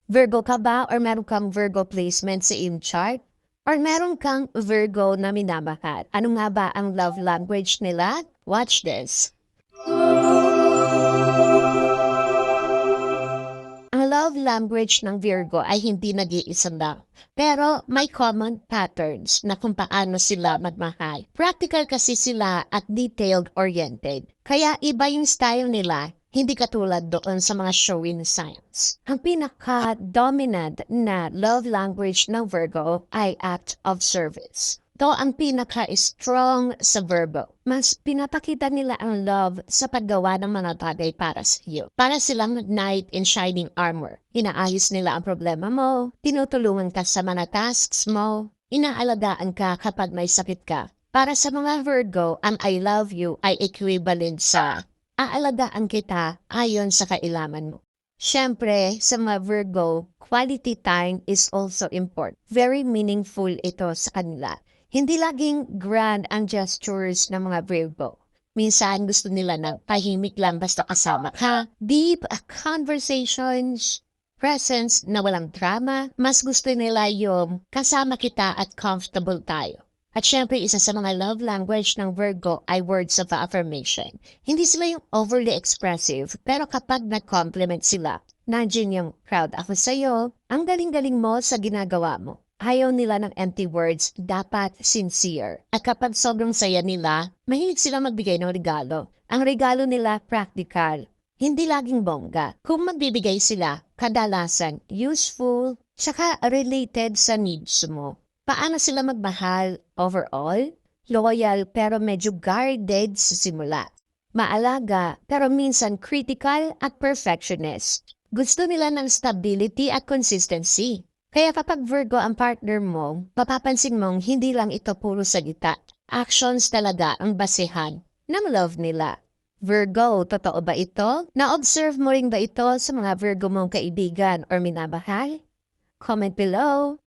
Virgo ka ba or meron kang Virgo placement sa iyong chart? Or meron kang Virgo na minamahal? Ano nga ba ang love language nila? Watch this. Ang love language ng Virgo ay hindi nag-iisa lang. Pero may common patterns na kung paano sila magmahal. Practical kasi sila at detailed-oriented. Kaya iba yung style nila, hindi katulad doon sa mga showing signs. Ang pinaka-dominant na love language ng Virgo ay act of service. Ito ang pinaka-strong sa Virgo. Mas pinapakita nila ang love sa paggawa ng mga bagay para sa iyo. Para silang knight in shining armor. Inaayos nila ang problema mo, tinutulungan ka sa mga tasks mo, inaalagaan ka kapag may sakit ka. Para sa mga Virgo, ang I love you ay equivalent sa aalagaan kita ayon sa kailangan mo. Siyempre, sa mga Virgo, quality time is also important. Very meaningful ito sa kanila. Hindi laging grand ang gestures ng mga Virgo. Minsan gusto nila na tahimik lang basta kasama ka. Deep conversations, presence na walang drama. Mas gusto nila yung kasama kita at comfortable tayo. At syempre, isa sa mga love language ng Virgo ay words of affirmation. Hindi sila yung overly expressive, pero kapag nag-compliment sila, nandiyan yung proud ako sa'yo, ang galing-galing mo sa ginagawa mo. Ayaw nila ng empty words, dapat sincere. At kapag sobrang saya nila, mahilig sila magbigay ng regalo. Ang regalo nila practical, hindi laging bongga. Kung magbibigay sila, kadalasan useful, tsaka related sa needs mo. Paano sila magmahal overall? Loyal pero medyo guarded sa simula. Maalaga pero minsan critical at perfectionist. Gusto nila ng stability at consistency. Kaya kapag Virgo ang partner mo, mapapansin mong hindi lang ito puro salita. Actions talaga ang basehan ng love nila. Virgo, totoo ba ito? Na-observe mo rin ba ito sa mga Virgo mong kaibigan or minamahal? Comment below.